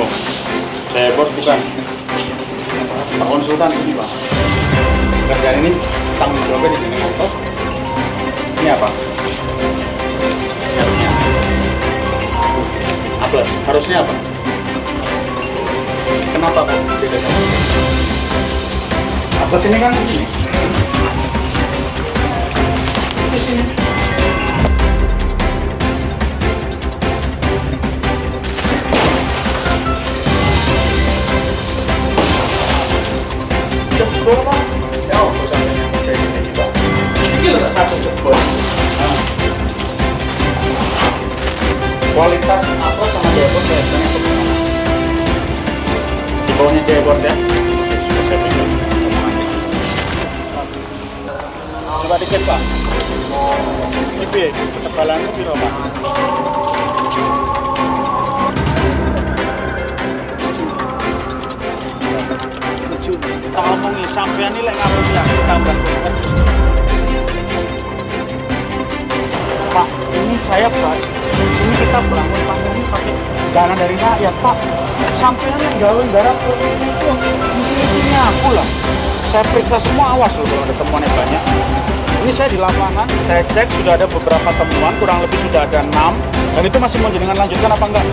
Oh, saya bos bukan Pak konsultan ini Pak. Kerjaan ini tanggung jawabnya di sini atau ini apa? Harusnya apa? Harusnya apa? Kenapa kok beda sama ini? Atas ini kan ini. Di sini. Jebol Pak. Ya, usahanya kayak gini Pak. Ini loh satu jebol. Nah. Kualitas apa sama jebol saya tanya ke mana? Di bawahnya jebol ya. Saya pikir. Coba dicek Pak. Ini ketebalannya berapa Pak? Tak ngomongin sampean ini lek ngapus ya tambah Pak, ini saya Pak. Ini kita bangun panggung ini pakai dana dari rakyat Pak. Sampean yang gawe darah itu misi-misinya aku lah. Saya periksa semua, awas loh kalau ada temuannya banyak. Ini saya di lapangan, saya cek sudah ada beberapa temuan, kurang lebih sudah ada 6. Dan itu masih mau jenengan lanjutkan apa enggak?